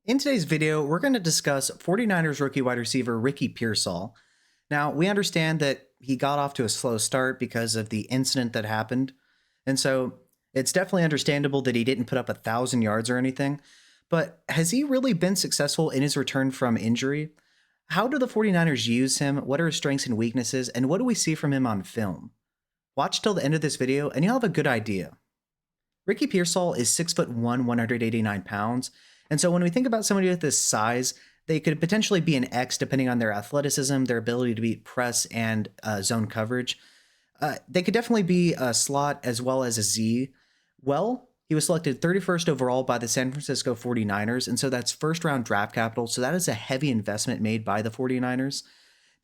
In today's video, we're going to discuss 49ers rookie wide receiver Ricky Pearsall. Now, we understand that he got off to a slow start because of the incident that happened. And so it's definitely understandable that he didn't put up 1,000 yards or anything. But has he really been successful in his return from injury? How do the 49ers use him? What are his strengths and weaknesses? And what do we see from him on film? Watch till the end of this video and you'll have a good idea. Ricky Pearsall is 6'1", 189 pounds. And so when we think about somebody with this size, they could potentially be an X depending on their athleticism, their ability to beat press and zone coverage. They could definitely be a slot as well as a Z. Well, he was selected 31st overall by the San Francisco 49ers, and so that's first round draft capital. So that is a heavy investment made by the 49ers.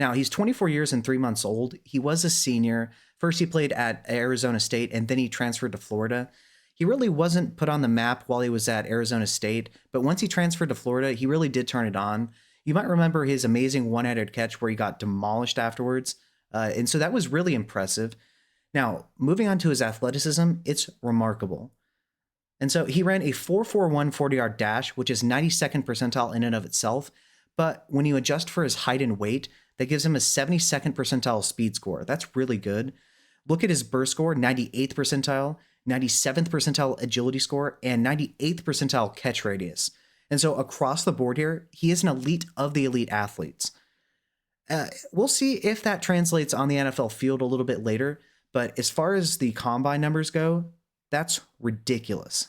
Now, he's 24 years and 3 months old. He was a senior. First, he played at Arizona State, and then he transferred to Florida. He really wasn't put on the map while he was at Arizona State, but once he transferred to Florida, he really did turn it on. You might remember his amazing one-handed catch where he got demolished afterwards, and so that was really impressive. Now, moving on to his athleticism, it's remarkable. And so he ran a 4.41 40-yard dash, which is 92nd percentile in and of itself, but when you adjust for his height and weight, that gives him a 72nd percentile speed score. That's really good. Look at his burst score, 98th percentile, 97th percentile agility score, and 98th percentile catch radius. And so across the board here, he is an elite of the elite athletes. We'll see if that translates on the NFL field a little bit later, but as far as the combine numbers go, that's ridiculous.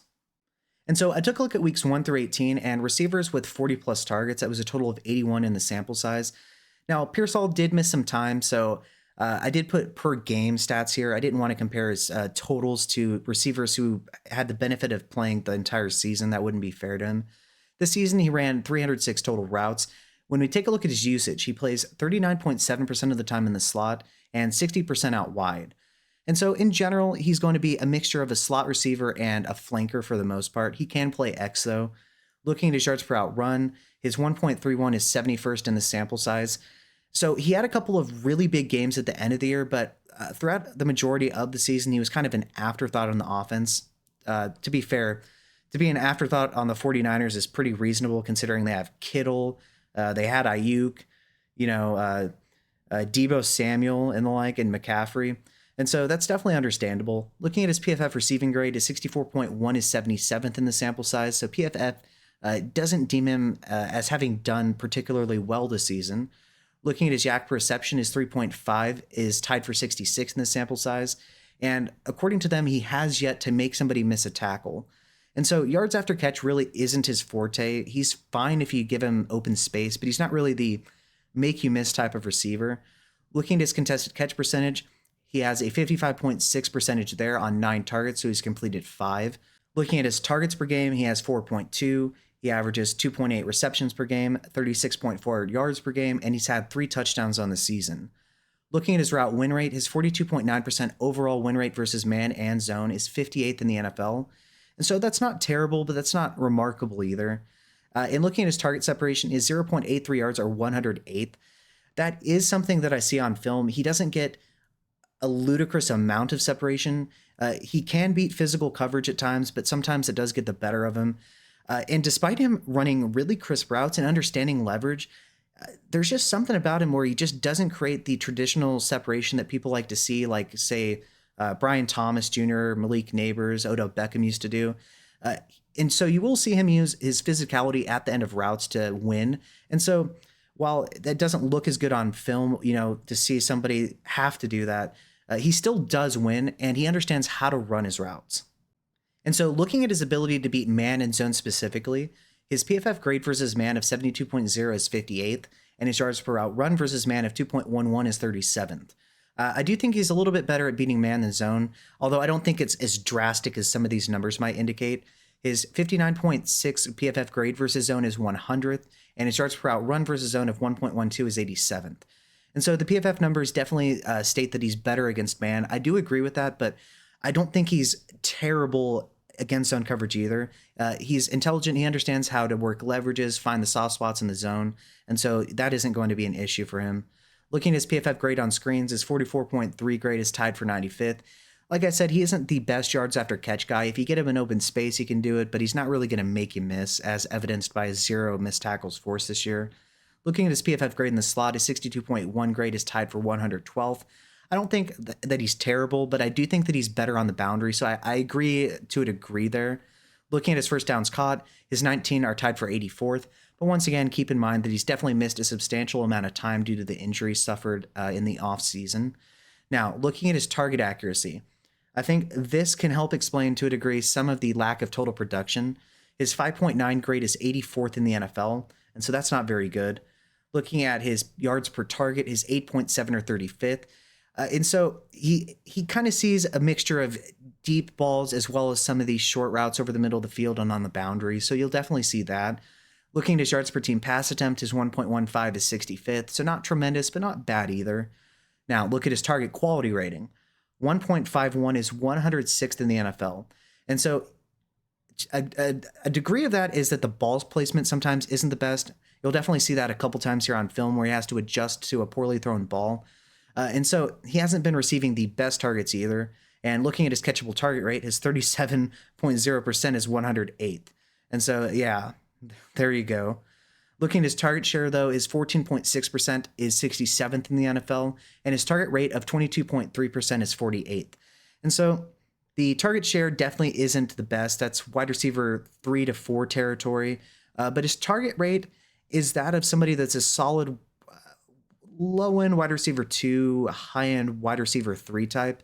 And so I took a look at weeks 1 through 18 and receivers with 40 plus targets. That was a total of 81 in the sample size. Now, Pearsall did miss some time, so I did put per game stats here. I didn't want to compare his totals to receivers who had the benefit of playing the entire season. That wouldn't be fair to him. This season, he ran 306 total routes. When we take a look at his usage, he plays 39.7% of the time in the slot and 60% out wide. And so in general, he's going to be a mixture of a slot receiver and a flanker for the most part. He can play X though. Looking at his yards per out run, his 1.31 is 71st in the sample size. So he had a couple of really big games at the end of the year, but throughout the majority of the season, he was kind of an afterthought on the offense. To be fair, to be an afterthought on the 49ers is pretty reasonable considering they have Kittle, they had Ayuk, Deebo Samuel and the like, and McCaffrey. And so that's definitely understandable. Looking at his PFF receiving grade, his 64.1 is 77th in the sample size. So PFF doesn't deem him as having done particularly well this season. Looking at his yak per reception, his 3.5 is tied for 66 in the sample size. And according to them, he has yet to make somebody miss a tackle. And so yards after catch really isn't his forte. He's fine if you give him open space, but he's not really the make you miss type of receiver. Looking at his contested catch percentage, he has a 55.6 percentage there on 9 targets, so he's completed 5. Looking at his targets per game, he has 4.2. He averages 2.8 receptions per game, 36.4 yards per game, and he's had 3 touchdowns on the season. Looking at his route win rate, his 42.9% overall win rate versus man and zone is 58th in the NFL. And so that's not terrible, but that's not remarkable either. And looking at his target separation, his 0.83 yards are 108th. That is something that I see on film. He doesn't get a ludicrous amount of separation. He can beat physical coverage at times, but sometimes it does get the better of him. And despite him running really crisp routes and understanding leverage, there's just something about him where he just doesn't create the traditional separation that people like to see, like, say, Brian Thomas Jr., Malik Neighbors, Odell Beckham used to do. And so you will see him use his physicality at the end of routes to win. And so while that doesn't look as good on film, to see somebody have to do that, he still does win, and he understands how to run his routes. And so looking at his ability to beat man and zone specifically, his PFF grade versus man of 72.0 is 58th, and his yards per route run versus man of 2.11 is 37th. I do think he's a little bit better at beating man than zone, although I don't think it's as drastic as some of these numbers might indicate. His 59.6 PFF grade versus zone is 100th, and his yards per route run versus zone of 1.12 is 87th. And so the PFF numbers definitely state that he's better against man. I do agree with that, but I don't think he's terrible against zone coverage either. He's intelligent. He understands how to work leverages, find the soft spots in the zone. And so that isn't going to be an issue for him. Looking at his PFF grade on screens, his 44.3 grade is tied for 95th. like I said, he isn't the best yards after catch guy. If you get him in open space, he can do it, but he's not really going to make you miss, as evidenced by his 0 missed tackles forced this year. Looking at his PFF grade in the slot, his 62.1 grade is tied for 112th. I don't think that he's terrible, but I do think that he's better on the boundary, so I agree to a degree there. Looking at his first downs caught, his 19 are tied for 84th, but once again, keep in mind that he's definitely missed a substantial amount of time due to the injury suffered in the offseason. Now, looking at his target accuracy, I think this can help explain to a degree some of the lack of total production. His 5.9 grade is 84th in the NFL, and so that's not very good. Looking at his yards per target, his 8.7 or 35th. And so he kind of sees a mixture of deep balls as well as some of these short routes over the middle of the field and on the boundary. So you'll definitely see that. Looking at his yards per team pass attempt, his 1.15 is 65th. So not tremendous, but not bad either. Now look at his target quality rating. 1.51 is 106th in the NFL. And so a degree of that is that the ball's placement sometimes isn't the best. You'll definitely see that a couple times here on film where he has to adjust to a poorly thrown ball. And so he hasn't been receiving the best targets either. And looking at his catchable target rate, his 37.0% is 108th. And so, yeah, there you go. Looking at his target share, though, is 14.6% is 67th in the NFL. And his target rate of 22.3% is 48th. And so the target share definitely isn't the best. That's wide receiver 3 to 4 territory. But his target rate is that of somebody that's a solid low-end wide receiver 2, high-end wide receiver 3 type.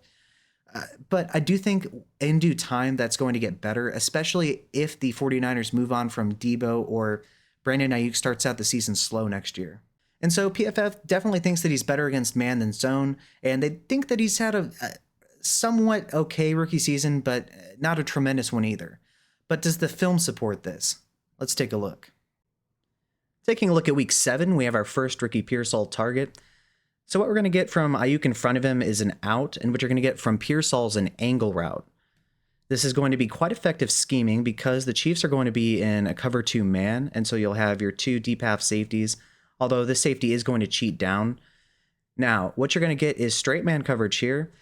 But I do think in due time that's going to get better, especially if the 49ers move on from Debo or Brandon Ayuk starts out the season slow next year. And so PFF definitely thinks that he's better against man than zone, and they think that he's had a somewhat okay rookie season, but not a tremendous one either. But does the film support this? Let's take a look. Taking a look at week 7, we have our first rookie Pearsall target. So what we're going to get from Ayuk in front of him is an out, and what you're going to get from Pearsall is an angle route. This is going to be quite effective scheming because the Chiefs are going to be in a cover 2 man, and so you'll have your 2 deep half safeties, although this safety is going to cheat down. Now, what you're going to get is straight man coverage here,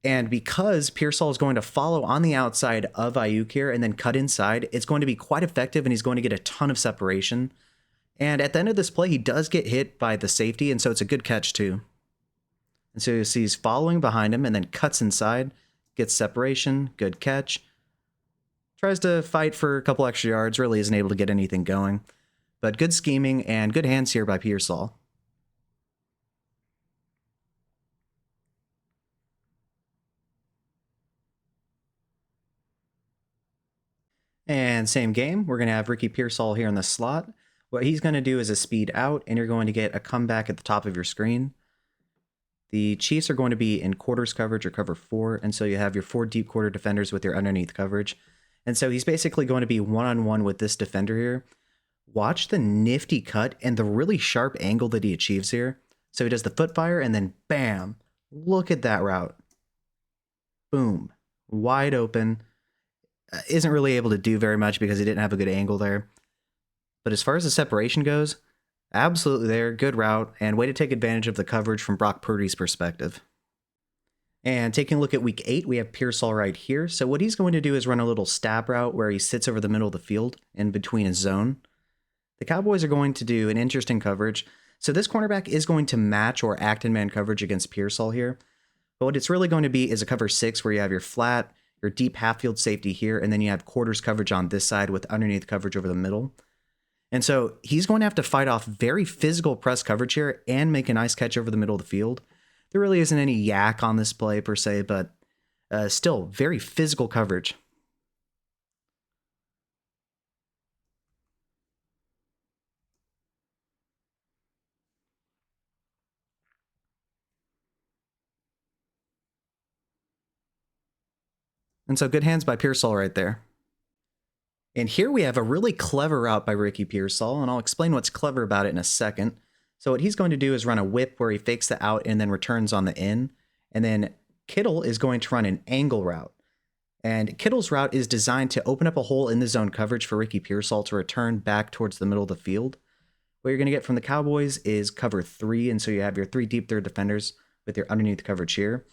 and because Pearsall is going to follow on the outside of Ayuk here and then cut inside, it's going to be quite effective, and he's going to get a ton of separation. And at the end of this play, he does get hit by the safety, and so it's a good catch too. And so you see he's following behind him and then cuts inside, gets separation, good catch. Tries to fight for a couple extra yards, really isn't able to get anything going. But good scheming and good hands here by Pearsall. And same game, we're going to have Ricky Pearsall here in the slot. What he's going to do is a speed out, and you're going to get a comeback at the top of your screen. The Chiefs are going to be in quarters coverage or cover 4, and so you have your 4 deep quarter defenders with your underneath coverage. And so he's basically going to be one-on-one with this defender here. Watch the nifty cut and the really sharp angle that he achieves here. So he does the foot fire, and then bam! Look at that route. Boom. Wide open. Isn't really able to do very much because he didn't have a good angle there. But as far as the separation goes, absolutely there, good route, and way to take advantage of the coverage from Brock Purdy's perspective. And taking a look at week 8, we have Pearsall right here. So what he's going to do is run a little stab route where he sits over the middle of the field in between his zone. The Cowboys are going to do an interesting coverage. So this cornerback is going to match or act in man coverage against Pearsall here. But what it's really going to be is a cover 6 where you have your flat, your deep half field safety here, and then you have quarters coverage on this side with underneath coverage over the middle. And so he's going to have to fight off very physical press coverage here and make a nice catch over the middle of the field. There really isn't any yak on this play per se, but still very physical coverage. And so good hands by Pearsall right there. And here we have a really clever route by Ricky Pearsall, and I'll explain what's clever about it in a second. So what he's going to do is run a whip where he fakes the out and then returns on the in. And then Kittle is going to run an angle route. And Kittle's route is designed to open up a hole in the zone coverage for Ricky Pearsall to return back towards the middle of the field. What you're going to get from the Cowboys is cover 3, and so you have your 3 deep third defenders with your underneath coverage here.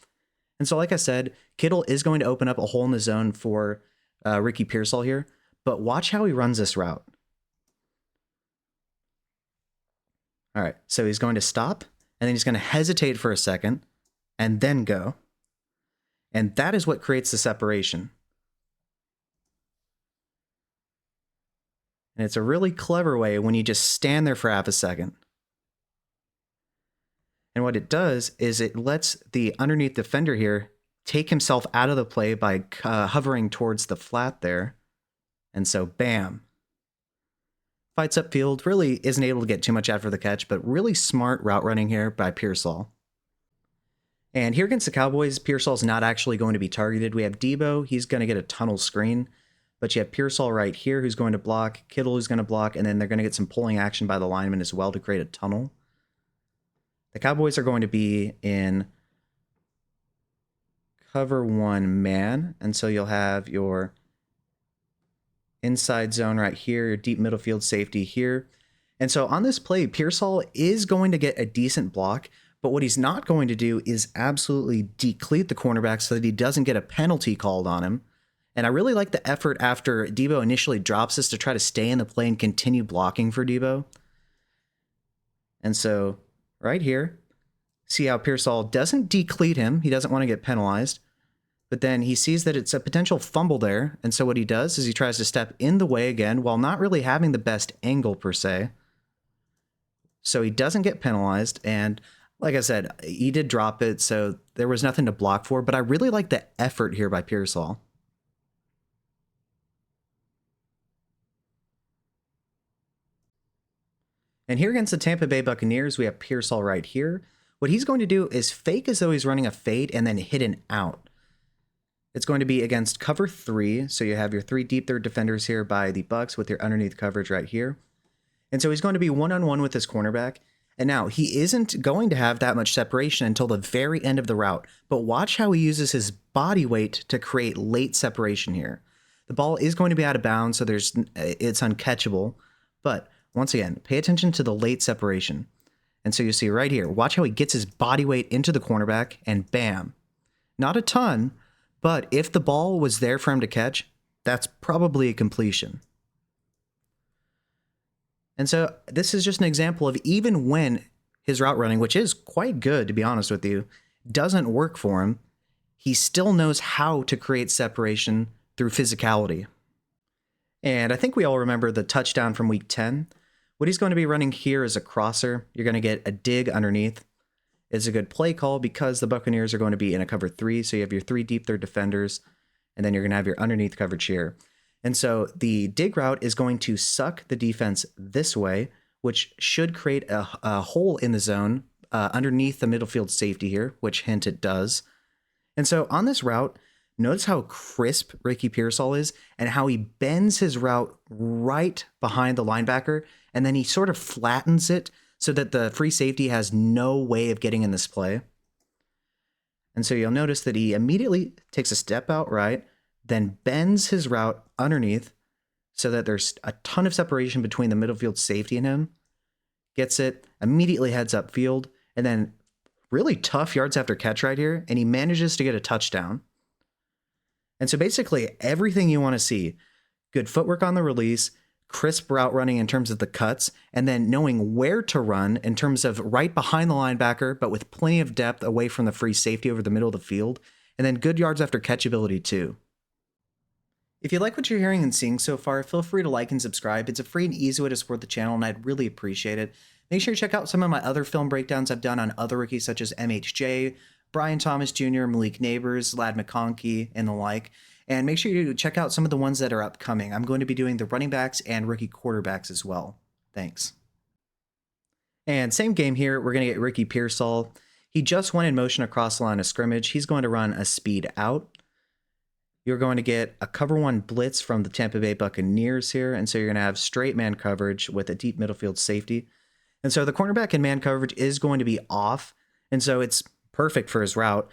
And so, like I said, Kittle is going to open up a hole in the zone for Ricky Pearsall here, but watch how he runs this route. All right, so he's going to stop, and then he's going to hesitate for a second, and then go. And that is what creates the separation. And it's a really clever way when you just stand there for half a second. And what it does is it lets the underneath defender here take himself out of the play by hovering towards the flat there. And so, bam. Fights upfield, really isn't able to get too much after the catch, but really smart route running here by Pearsall. And here against the Cowboys, Pearsall's not actually going to be targeted. We have Debo, he's going to get a tunnel screen. But you have Pearsall right here who's going to block, Kittle who's going to block, and then they're going to get some pulling action by the lineman as well to create a tunnel. The Cowboys are going to be in cover one man, and so you'll have your inside zone right here, your deep middle field safety here. And so on this play, Pearsall is going to get a decent block, but what he's not going to do is absolutely decleat the cornerback so that he doesn't get a penalty called on him. And I really like the effort after Debo initially drops this to try to stay in the play and continue blocking for Debo. And so right here, see how Pearsall doesn't decleat him. He doesn't want to get penalized. But then he sees that it's a potential fumble there. And so what he does is he tries to step in the way again while not really having the best angle per se. So he doesn't get penalized. And like I said, he did drop it, so there was nothing to block for. But I really like the effort here by Pearsall. And here against the Tampa Bay Buccaneers, we have Pearsall right here. What he's going to do is fake as though he's running a fade and then hit an out. It's going to be against cover 3, so you have your 3 deep third defenders here by the Bucs with your underneath coverage right here. And so he's going to be one-on-one with his cornerback. And now, he isn't going to have that much separation until the very end of the route, but watch how he uses his body weight to create late separation here. The ball is going to be out of bounds, so it's uncatchable, but once again, pay attention to the late separation. And so you see right here, watch how he gets his body weight into the cornerback, and bam. Not a ton, but if the ball was there for him to catch, that's probably a completion. And so this is just an example of even when his route running, which is quite good to be honest with you, doesn't work for him, he still knows how to create separation through physicality. And I think we all remember the touchdown from week 10. What he's going to be running here is a crosser. You're going to get a dig underneath. It's a good play call because the Buccaneers are going to be in a cover 3. So you have your 3 deep third defenders, and then you're going to have your underneath coverage here. And so the dig route is going to suck the defense this way, which should create a hole in the zone underneath the middle field safety here, which hint it does. And so on this route, notice how crisp Ricky Pearsall is and how he bends his route right behind the linebacker, and then he sort of flattens it so that the free safety has no way of getting in this play. And so you'll notice that he immediately takes a step out right, then bends his route underneath so that there's a ton of separation between the middle field safety and him. Gets it, immediately heads upfield, and then really tough yards after catch right here, and he manages to get a touchdown. And so basically everything you want to see, good footwork on the release, crisp route running in terms of the cuts, and then knowing where to run in terms of right behind the linebacker, but with plenty of depth away from the free safety over the middle of the field, and then good yards after catch ability too. If you like what you're hearing and seeing so far, feel free to like and subscribe. It's a free and easy way to support the channel, and I'd really appreciate it. Make sure you check out some of my other film breakdowns I've done on other rookies such as MHJ, Brian Thomas Jr., Malik Neighbors, Lad McConkey, and the like. And make sure you check out some of the ones that are upcoming. I'm going to be doing the running backs and rookie quarterbacks as well. Thanks. And same game here, we're going to get Ricky Pearsall. He just went in motion across the line of scrimmage. He's going to run a speed out. You're going to get a cover 1 blitz from the Tampa Bay Buccaneers here. And so you're going to have straight man coverage with a deep middle field safety. And so the cornerback in man coverage is going to be off. And so it's perfect for his route.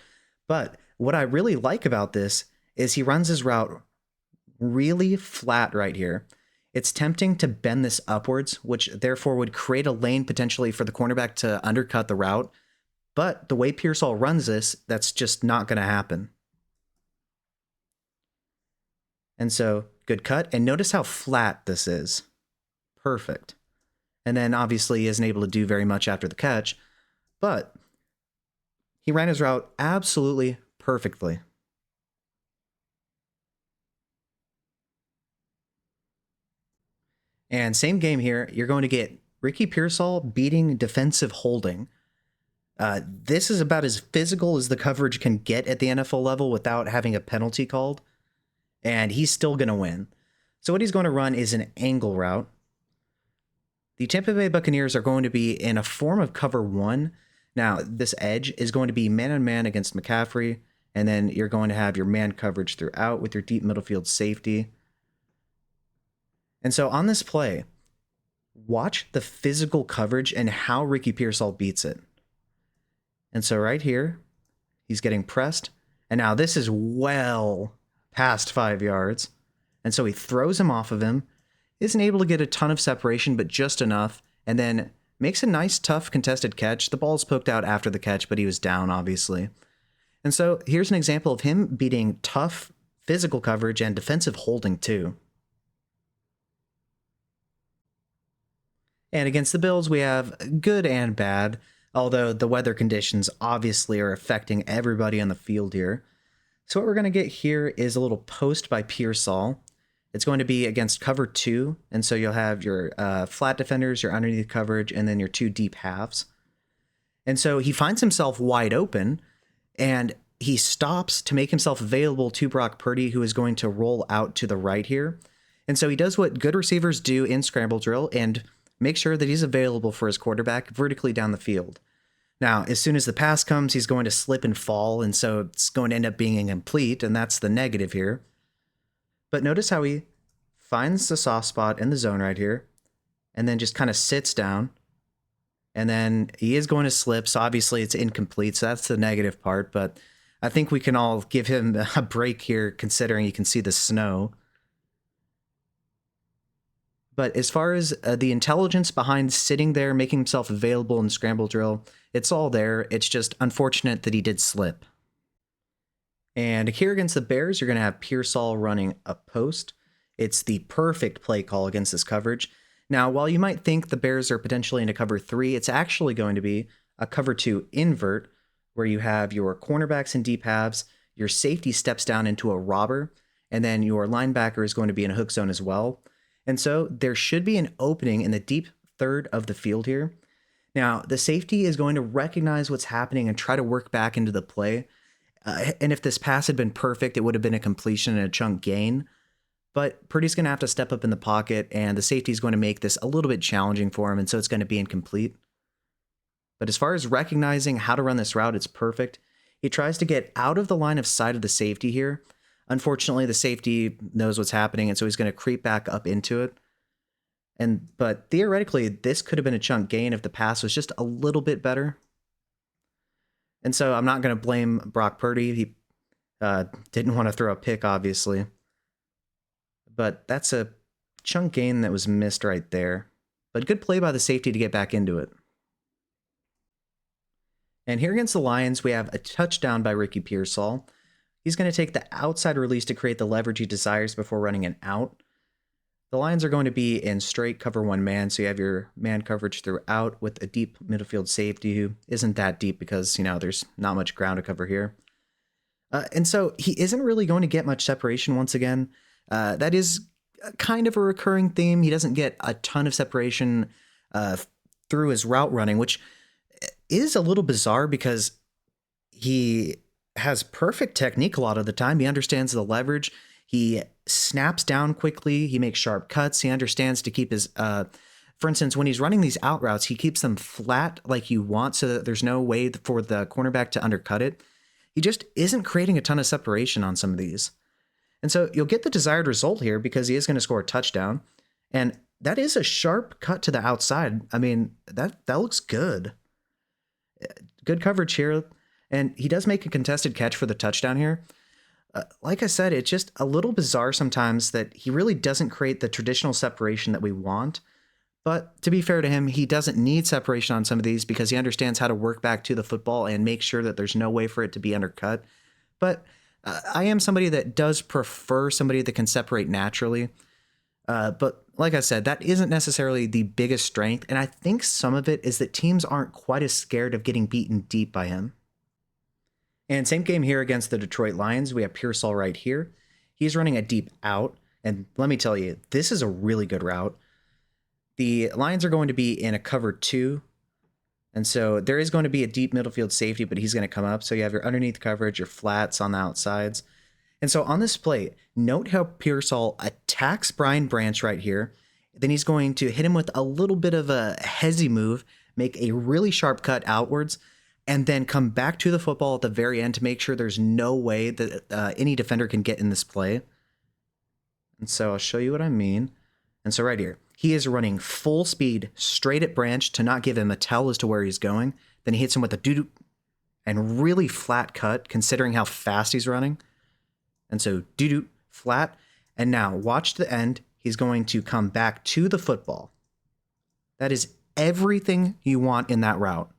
But what I really like about this is he runs his route really flat right here. It's tempting to bend this upwards, which therefore would create a lane potentially for the cornerback to undercut the route. But the way Pearsall runs this, that's just not going to happen. And so, good cut. And notice how flat this is. Perfect. And then obviously he isn't able to do very much after the catch, but he ran his route absolutely perfectly. And same game here, you're going to get Ricky Pearsall beating defensive holding. This is about as physical as the coverage can get at the NFL level without having a penalty called, and he's still going to win. So what he's going to run is an angle route. The Tampa Bay Buccaneers are going to be in a form of cover one. Now, this edge is going to be man-on-man against McCaffrey, and then you're going to have your man coverage throughout with your deep middle field safety. And so on this play, watch the physical coverage and how Ricky Pearsall beats it. And so right here, he's getting pressed, and now this is well past 5 yards. And so he throws him off of him, isn't able to get a ton of separation, but just enough, and then makes a nice, tough, contested catch. The ball's poked out after the catch, but he was down, obviously. And so here's an example of him beating tough physical coverage and defensive holding, too. And against the Bills, we have good and bad, although the weather conditions obviously are affecting everybody on the field here. So what we're going to get here is a little post by Pearsall. It's going to be against cover two, and so you'll have your flat defenders, your underneath coverage, and then your two deep halves. And so he finds himself wide open, and he stops to make himself available to Brock Purdy, who is going to roll out to the right here. And so he does what good receivers do in scramble drill and make sure that he's available for his quarterback vertically down the field. Now, as soon as the pass comes, he's going to slip and fall, and so it's going to end up being incomplete, and that's the negative here. But notice how he finds the soft spot in the zone right here, and then just kind of sits down, and then he is going to slip, so obviously it's incomplete, so that's the negative part, but I think we can all give him a break here, considering you can see the snow. But as far as the intelligence behind sitting there, making himself available in scramble drill, it's all there. It's just unfortunate that he did slip. And here against the Bears, you're going to have Pearsall running a post. It's the perfect play call against this coverage. Now, while you might think the Bears are potentially in a cover three, it's actually going to be a cover two invert, where you have your cornerbacks in deep halves, your safety steps down into a robber, and then your linebacker is going to be in a hook zone as well. And so there should be an opening in the deep third of the field here. Now, the safety is going to recognize what's happening and try to work back into the play. And if this pass had been perfect, it would have been a completion and a chunk gain. But Purdy's going to have to step up in the pocket, and the safety is going to make this a little bit challenging for him, and so it's going to be incomplete. But as far as recognizing how to run this route, it's perfect. He tries to get out of the line of sight of the safety here. Unfortunately, the safety knows what's happening, and so he's going to creep back up into it. But theoretically, this could have been a chunk gain if the pass was just a little bit better. And so I'm not going to blame Brock Purdy. He didn't want to throw a pick, obviously. But that's a chunk gain that was missed right there. But good play by the safety to get back into it. And here against the Lions, we have a touchdown by Ricky Pearsall. He's going to take the outside release to create the leverage he desires before running an out. The Lions are going to be in straight cover one man, so you have your man coverage throughout with a deep midfield safety who isn't that deep because, there's not much ground to cover here. And so he isn't really going to get much separation once again. That is kind of a recurring theme. He doesn't get a ton of separation through his route running, which is a little bizarre because he has perfect technique a lot of the time. He understands the leverage. He snaps down quickly. He makes sharp cuts. He understands to keep his, for instance, when he's running these out routes, he keeps them flat like you want so that there's no way for the cornerback to undercut it. He just isn't creating a ton of separation on some of these. And so you'll get the desired result here because he is going to score a touchdown. And that is a sharp cut to the outside. I mean, that looks good. Good coverage here. And he does make a contested catch for the touchdown here. Like I said, it's just a little bizarre sometimes that he really doesn't create the traditional separation that we want. But to be fair to him, he doesn't need separation on some of these because he understands how to work back to the football and make sure that there's no way for it to be undercut. But I am somebody that does prefer somebody that can separate naturally. But like I said, that isn't necessarily the biggest strength. And I think some of it is that teams aren't quite as scared of getting beaten deep by him. And same game here against the Detroit Lions. We have Pearsall right here. He's running a deep out. And let me tell you, this is a really good route. The Lions are going to be in a cover 2. And so there is going to be a deep middle field safety, but he's going to come up. So you have your underneath coverage, your flats on the outsides. And so on this play, note how Pearsall attacks Brian Branch right here. Then he's going to hit him with a little bit of a hezzy move, make a really sharp cut outwards, and then come back to the football at the very end to make sure there's no way that any defender can get in this play. And so I'll show you what I mean. And so right here, he is running full speed straight at Branch to not give him a tell as to where he's going. Then he hits him with a doo-doo and really flat cut considering how fast he's running. And so doo-doo, flat. And now watch the end. He's going to come back to the football. That is everything you want in that route.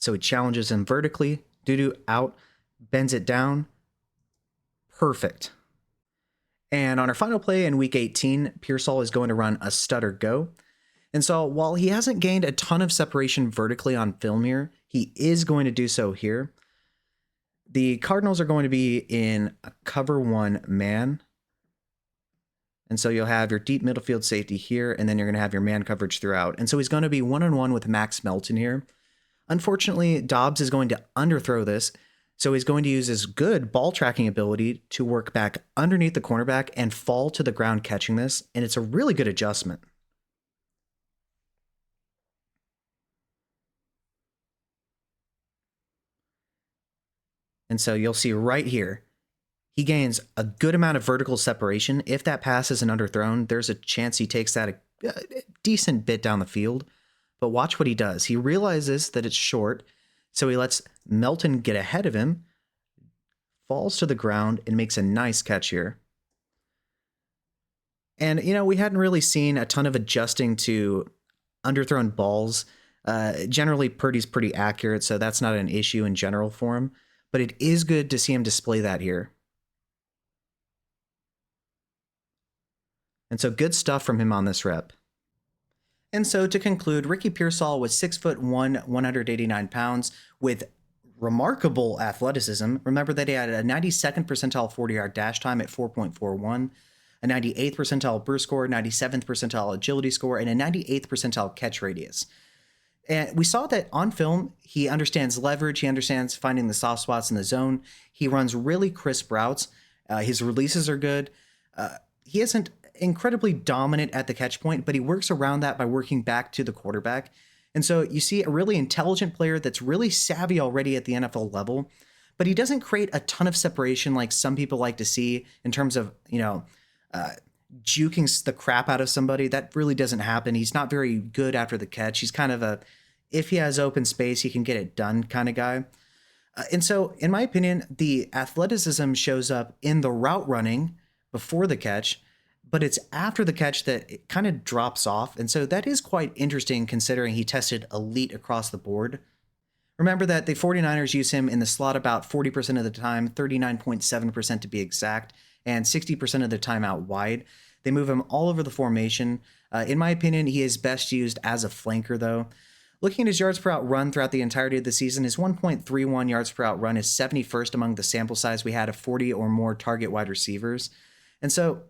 So he challenges him vertically, doo-doo, out, bends it down. Perfect. And on our final play in week 18, Pearsall is going to run a stutter go. And so while he hasn't gained a ton of separation vertically on film here, he is going to do so here. The Cardinals are going to be in a cover 1 man. And so you'll have your deep middle field safety here, and then you're going to have your man coverage throughout. And so he's going to be one-on-one with Max Melton here. Unfortunately, Dobbs is going to underthrow this, so he's going to use his good ball tracking ability to work back underneath the cornerback and fall to the ground catching this, and it's a really good adjustment. And so you'll see right here, he gains a good amount of vertical separation. If that pass isn't underthrown, there's a chance he takes that a decent bit down the field. But watch what he does. He realizes that it's short, so he lets Melton get ahead of him, falls to the ground, and makes a nice catch here. And, you know, we hadn't really seen a ton of adjusting to underthrown balls. Generally, Purdy's pretty accurate, so that's not an issue in general for him. But it is good to see him display that here. And so good stuff from him on this rep. And so to conclude, Ricky Pearsall was 6'1", 189 pounds with remarkable athleticism. Remember that he had a 92nd percentile 40-yard dash time at 4.41, a 98th percentile burst score, 97th percentile agility score, and a 98th percentile catch radius. And we saw that on film, he understands leverage. He understands finding the soft spots in the zone. He runs really crisp routes. His releases are good. He isn't incredibly dominant at the catch point, but he works around that by working back to the quarterback. And so you see a really intelligent player that's really savvy already at the NFL level, but he doesn't create a ton of separation like some people like to see in terms of, juking the crap out of somebody. That really doesn't happen. He's not very good after the catch. He's kind of a, if he has open space, he can get it done kind of guy. And so, in my opinion, the athleticism shows up in the route running before the catch, but it's after the catch that it kind of drops off. And so that is quite interesting considering he tested elite across the board. Remember that the 49ers use him in the slot about 40% of the time, 39.7% to be exact, and 60% of the time out wide. They move him all over the formation. In my opinion, he is best used as a flanker, though. Looking at his yards per out run throughout the entirety of the season, his 1.31 yards per out run is 71st among the sample size we had of 40 or more target wide receivers. And so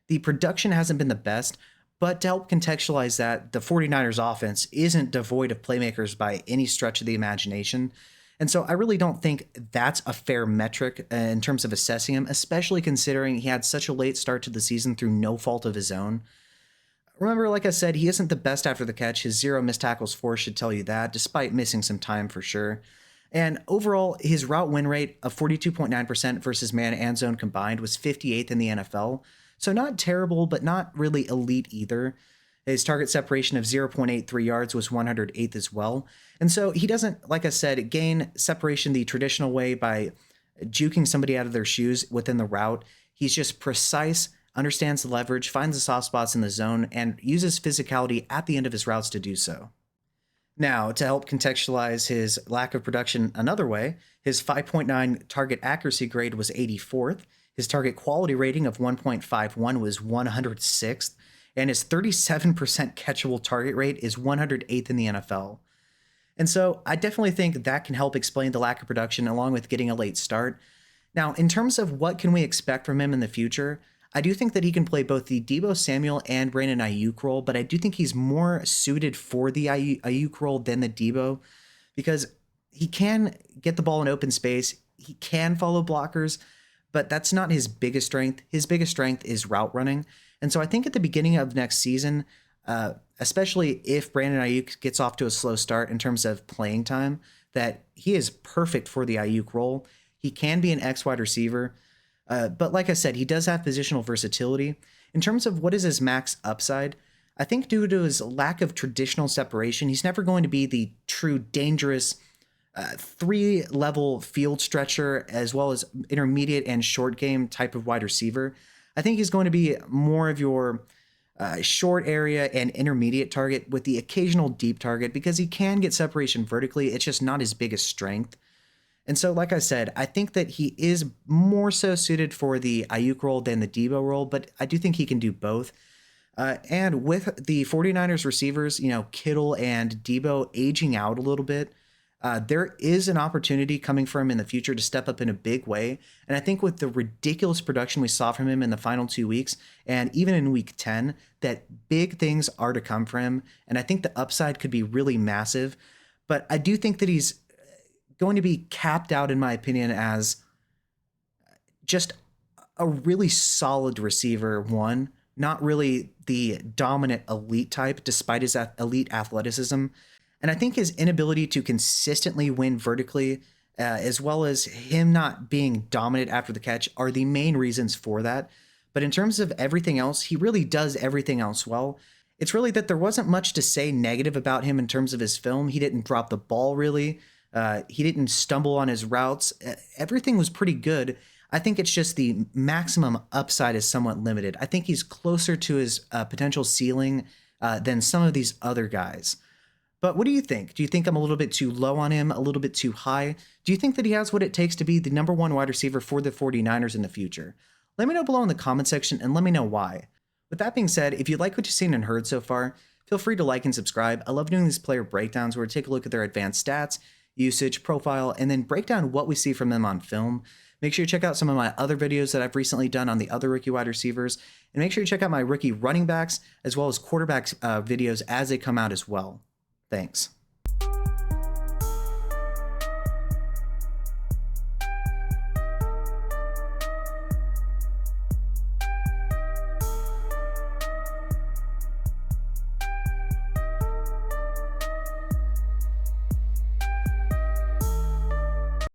the production hasn't been the best, but to help contextualize that, the 49ers offense isn't devoid of playmakers by any stretch of the imagination. And so I really don't think that's a fair metric in terms of assessing him, especially considering he had such a late start to the season through no fault of his own. Remember, like I said, he isn't the best after the catch. His 0 missed tackles force should tell you that, despite missing some time for sure. And overall, his route win rate of 42.9% versus man and zone combined was 58th in the NFL. So not terrible, but not really elite either. His target separation of 0.83 yards was 108th as well. And so he doesn't, like I said, gain separation the traditional way by juking somebody out of their shoes within the route. He's just precise understands the leverage, finds the soft spots in the zone, and uses physicality at the end of his routes to do so. Now, to help contextualize his lack of production another way, his 5.9 target accuracy grade was 84th, his target quality rating of 1.51 was 106th, and his 37% catchable target rate is 108th in the NFL. And so I definitely think that can help explain the lack of production along with getting a late start. Now, in terms of what can we expect from him in the future, I do think that he can play both the Deebo Samuel and Brandon Ayuk role, but I do think he's more suited for the Ayuk role than the Deebo because he can get the ball in open space. He can follow blockers, but that's not his biggest strength. His biggest strength is route running. And so I think at the beginning of next season, especially if Brandon Ayuk gets off to a slow start in terms of playing time, that he is perfect for the Ayuk role. He can be an X wide receiver. But like I said, he does have positional versatility. In terms of what is his max upside, I think due to his lack of traditional separation, he's never going to be the true dangerous three-level field stretcher as well as intermediate and short game type of wide receiver. I think he's going to be more of your short area and intermediate target with the occasional deep target because he can get separation vertically. It's just not his biggest strength. And so, like I said, I think that he is more so suited for the Ayuk role than the Deebo role, but I do think he can do both. And with the 49ers receivers, Kittle and Deebo aging out a little bit, there is an opportunity coming for him in the future to step up in a big way. And I think with the ridiculous production we saw from him in the final 2 weeks, and even in week 10, that big things are to come for him. And I think the upside could be really massive. But I do think that he's going to be capped out, in my opinion, as just a really solid receiver, one, not really the dominant elite type, despite his elite athleticism. And I think his inability to consistently win vertically, as well as him not being dominant after the catch, are the main reasons for that. But in terms of everything else, he really does everything else well. It's really that there wasn't much to say negative about him in terms of his film. He didn't drop the ball really. He didn't stumble on his routes. Everything was pretty good. I think it's just the maximum upside is somewhat limited. I think he's closer to his potential ceiling than some of these other guys. But what do you think? Do you think I'm a little bit too low on him, a little bit too high? Do you think that he has what it takes to be the number one wide receiver for the 49ers in the future? Let me know below in the comment section and let me know why. With that being said, if you like what you've seen and heard so far, feel free to like and subscribe. I love doing these player breakdowns where we take a look at their advanced stats, usage, profile, and then break down what we see from them on film. Make sure you check out some of my other videos that I've recently done on the other rookie wide receivers, and make sure you check out my rookie running backs as well as quarterbacks videos as they come out as well. Thanks.